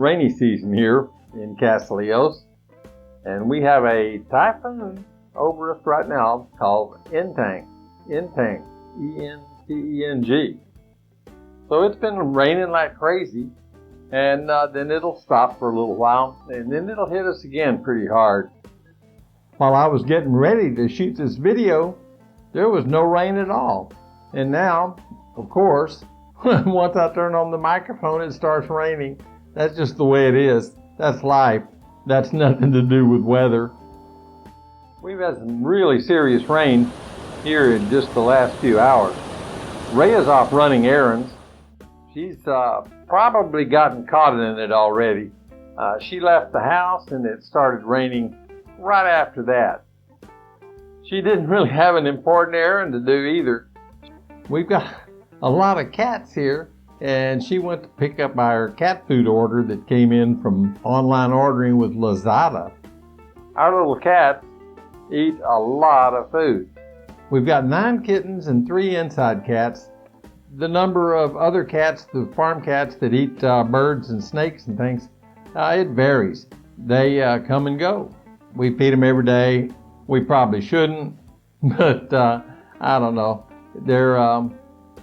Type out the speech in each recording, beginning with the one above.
rainy season here in Castellios, and we have a typhoon over us right now called Enteng, E-N-T-E-N-G. So it's been raining like crazy, and then it'll stop for a little while, and then it'll hit us again pretty hard. While I was getting ready to shoot this video, there was no rain at all. And now, of course, once I turn on the microphone, it starts raining. That's just the way it is. That's life. That's nothing to do with weather. We've had some really serious rain here in just the last few hours. Rhea's off running errands. She's probably gotten caught in it already. She left the house and it started raining right after that. She didn't really have an important errand to do either. We've got a lot of cats here, and she went to pick up our cat food order that came in from online ordering with Lazada. Our little cats eat a lot of food. We've got 9 kittens and 3 inside cats. The number of other cats, the farm cats that eat birds and snakes and things, it varies. They come and go. We feed them every day. We probably shouldn't, but I don't know. They're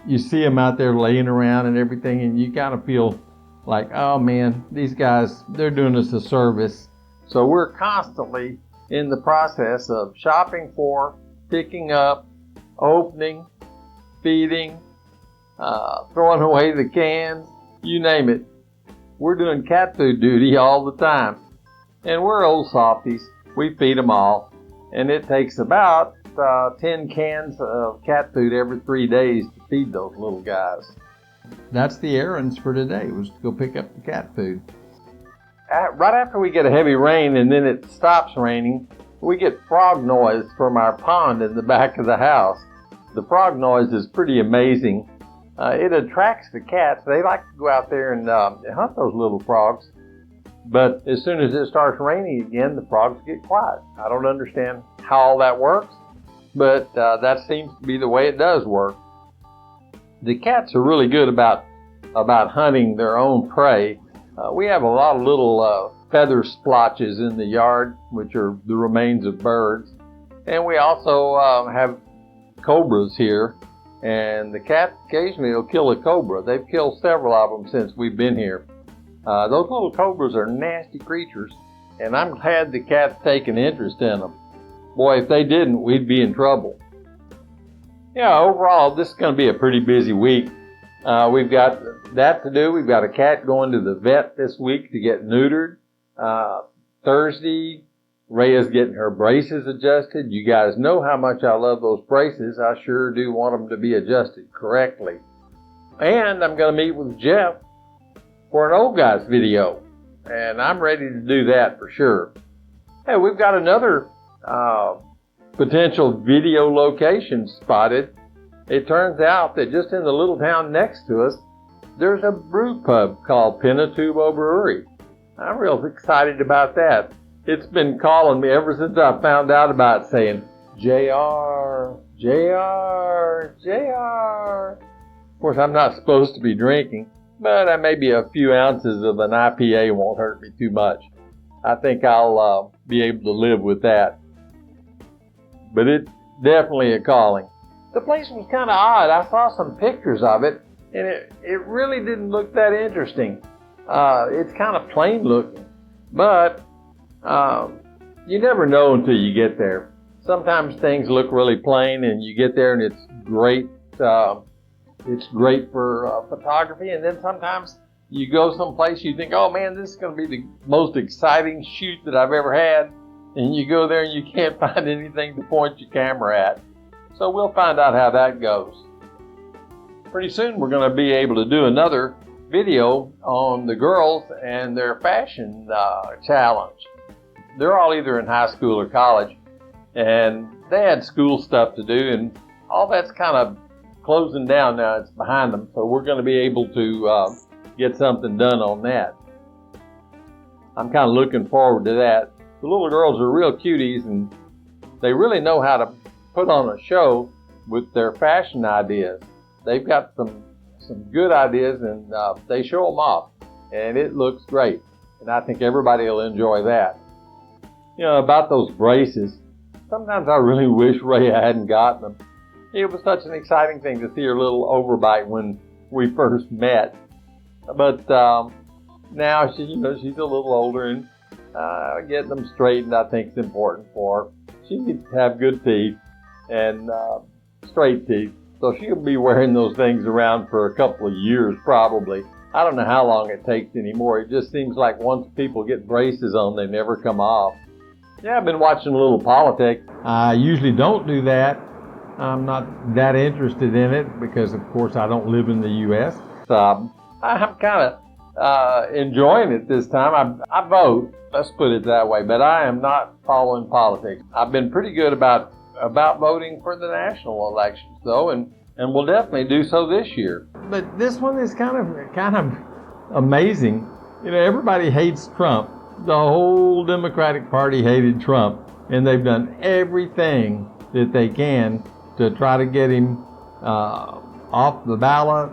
you see them out there laying around and everything, and you kind of feel like, oh man, these guys, they're doing us a service. So we're constantly in the process of shopping for, picking up, opening, feeding, throwing away the cans, you name it. We're doing cat food duty all the time. And we're old softies. We feed them all. And it takes about 10 cans of cat food every 3 days to feed those little guys. That's the errands for today, was to go pick up the cat food. Right after we get a heavy rain and then it stops raining, we get frog noise from our pond in the back of the house. The frog noise is pretty amazing. It attracts the cats. They like to go out there and hunt those little frogs. But as soon as it starts raining again, the frogs get quiet. I don't understand how all that works, but that seems to be the way it does work. The cats are really good about hunting their own prey. We have a lot of little feather splotches in the yard, which are the remains of birds. And we also have cobras here. And the cat occasionally will kill a cobra. They've killed several of them since we've been here. Those little cobras are nasty creatures, and I'm glad the cats take an interest in them. Boy, if they didn't, we'd be in trouble. Yeah, overall, this is going to be a pretty busy week. We've got that to do. We've got a cat going to the vet this week to get neutered. Thursday, Rhea's getting her braces adjusted. You guys know how much I love those braces. I sure do want them to be adjusted correctly. And I'm going to meet with Jeff for an old guys video, and I'm ready to do that for sure. Hey, we've got another potential video location spotted. It turns out that just in the little town next to us, there's a brew pub called Pinatubo Brewery. I'm real excited about that. It's been calling me ever since I found out about it, saying, JR, JR, JR. Of course, I'm not supposed to be drinking, but maybe a few ounces of an IPA won't hurt me too much. I think I'll be able to live with that. But it's definitely a calling. The place was kind of odd. I saw some pictures of it, and it really didn't look that interesting. It's kind of plain looking, but you never know until you get there. Sometimes things look really plain, and you get there and it's great. It's great for photography, and then sometimes you go someplace you think, oh man, this is going to be the most exciting shoot that I've ever had, and you go there and you can't find anything to point your camera at. So we'll find out how that goes. Pretty soon we're going to be able to do another video on the girls and their fashion challenge. They're all either in high school or college, and they had school stuff to do, and all that's kind of closing down now. It's behind them, so we're going to be able to get something done on that. I'm kind of looking forward to that. The little girls are real cuties, and they really know how to put on a show with their fashion ideas. They've got some good ideas, and they show them off. and it looks great. And I think everybody will enjoy that. You know, about those braces, sometimes I really wish Rhea hadn't gotten them. It was such an exciting thing to see her little overbite when we first met. But now she's a little older, and getting them straightened I think is important for her. She needs to have good teeth and straight teeth. So she'll be wearing those things around for a couple of years probably. I don't know how long it takes anymore. It just seems like once people get braces on, they never come off. Yeah, I've been watching a little politics. I usually don't do that. I'm not that interested in it because, of course, I don't live in the U.S. I'm kind of enjoying it this time. I vote, let's put it that way, but I am not following politics. I've been pretty good about voting for the national elections, though, and will definitely do so this year. But this one is kind of amazing. You know, everybody hates Trump. The whole Democratic Party hated Trump, and they've done everything that they can to try to get him off the ballot,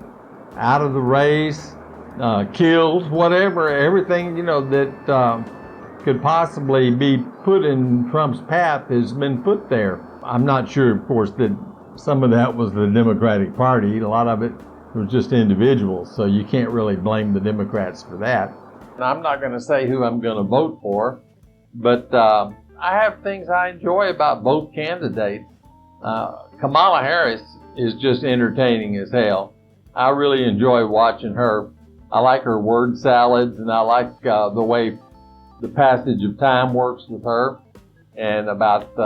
out of the race, killed, whatever, everything, you know, that could possibly be put in Trump's path has been put there. I'm not sure, of course, that some of that was the Democratic Party. A lot of it was just individuals, so you can't really blame the Democrats for that. And I'm not going to say who I'm going to vote for, but I have things I enjoy about both candidates. Kamala Harris is just entertaining as hell. I really enjoy watching her. I like her word salads, and I like the way the passage of time works with her, and about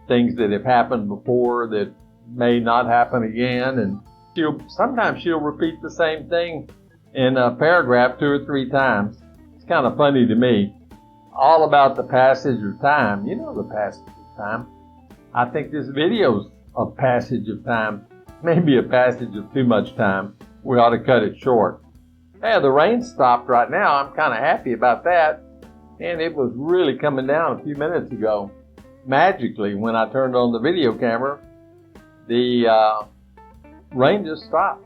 things that have happened before that may not happen again. And sometimes she'll repeat the same thing in a paragraph 2 or 3 times. It's kind of funny to me. All about the passage of time. You know the passage of time. I think this video's a passage of time. Maybe a passage of too much time. We ought to cut it short. Yeah, the rain stopped right now. I'm kind of happy about that. And it was really coming down a few minutes ago. Magically, when I turned on the video camera, the rain just stopped.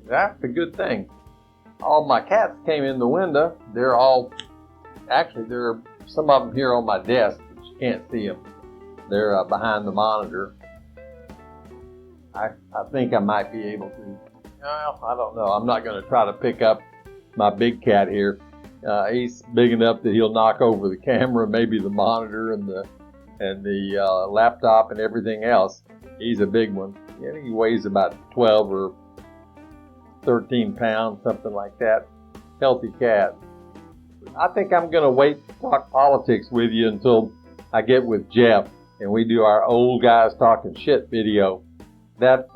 That's a good thing. All my cats came in the window. There are some of them here on my desk, but you can't see them. They're behind the monitor. I think I might be able to. Well, I don't know. I'm not going to try to pick up my big cat here. He's big enough that he'll knock over the camera, maybe the monitor and the laptop and everything else. He's a big one. Yeah, he weighs about 12 or 13 pounds, something like that. Healthy cat. I think I'm going to wait to talk politics with you until I get with Jeff and we do our old guys talking shit video. That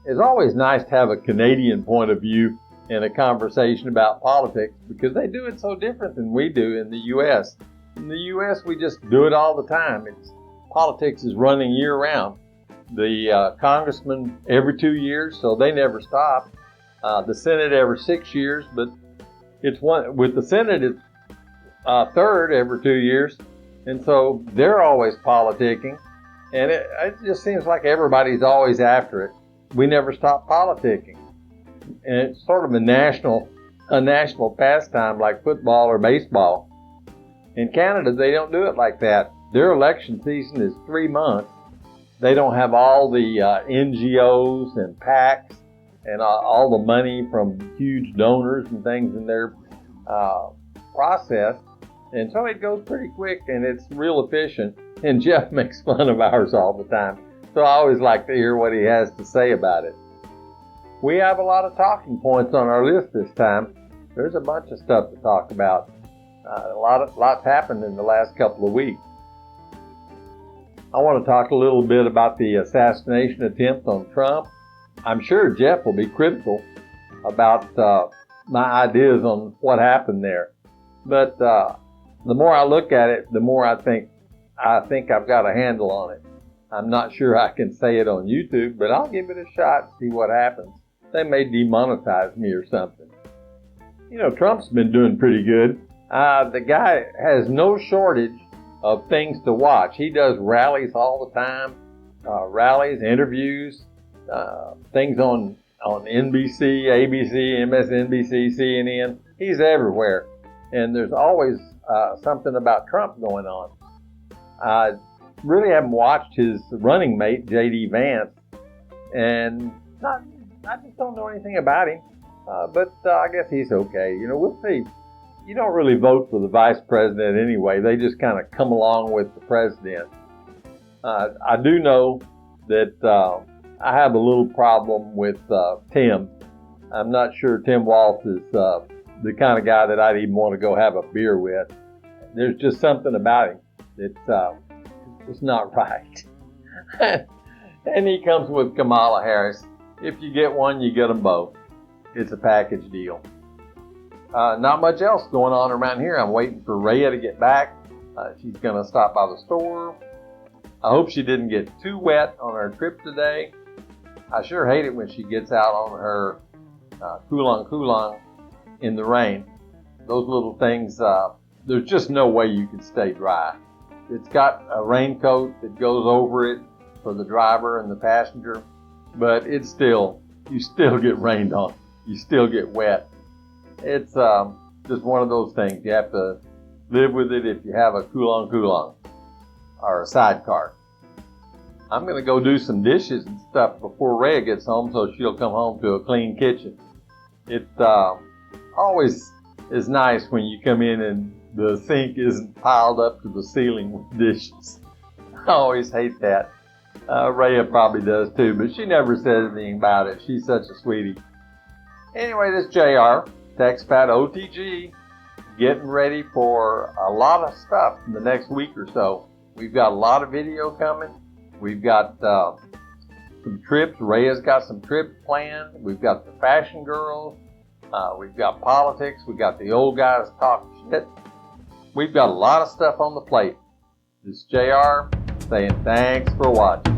is always nice to have a Canadian point of view in a conversation about politics, because they do it so different than we do in the U.S. In the U.S., we just do it all the time. Politics is running year-round. The congressman every 2 years, so they never stop. The Senate every 6 years, but it's one with the Senate, it's third every 2 years, and so they're always politicking, and it just seems like everybody's always after it. We never stop politicking. And it's sort of a national pastime like football or baseball. In Canada, they don't do it like that. Their election season is 3 months. They don't have all the NGOs and PACs and all the money from huge donors and things in their process. And so it goes pretty quick and it's real efficient. And Jeff makes fun of ours all the time. So I always like to hear what he has to say about it. We have a lot of talking points on our list this time. There's a bunch of stuff to talk about. Lots happened in the last couple of weeks. I want to talk a little bit about the assassination attempt on Trump. I'm sure Jeff will be critical about my ideas on what happened there. But the more I look at it, the more I think I've got a handle on it. I'm not sure I can say it on YouTube, but I'll give it a shot and see what happens. They may demonetize me or something. You know, Trump's been doing pretty good. The guy has no shortage of things to watch. He does rallies all the time, rallies, interviews, things on NBC, ABC, MSNBC, CNN. He's everywhere. And there's always something about Trump going on. I really haven't watched his running mate, J.D. Vance, and I just don't know anything about him. But I guess he's okay. You know, we'll see. You don't really vote for the vice president anyway. They just kind of come along with the president. I do know that I have a little problem with Tim. I'm not sure Tim Walz is the kind of guy that I'd even want to go have a beer with. There's just something about him that's it's not right. And he comes with Kamala Harris. If you get one, you get them both. It's a package deal. Not much else going on around here. I'm waiting for Rhea to get back. She's going to stop by the store. I hope she didn't get too wet on her trip today. I sure hate it when she gets out on her Kulon in the rain. Those little things, there's just no way you can stay dry. It's got a raincoat that goes over it for the driver and the passenger, but you still get rained on. You still get wet. It's just one of those things. You have to live with it if you have a Kulon or a sidecar. I'm going to go do some dishes and stuff before Rhea gets home so she'll come home to a clean kitchen. It always is nice when you come in and the sink isn't piled up to the ceiling with dishes. I always hate that. Rhea probably does too, but she never says anything about it. She's such a sweetie. Anyway, this JR, TextPad OTG, getting ready for a lot of stuff in the next week or so. We've got a lot of video coming. We've got some trips. Rhea's got some trips planned. We've got the fashion girls. We've got politics. We've got the old guys talking shit. We've got a lot of stuff on the plate. This is JR saying thanks for watching.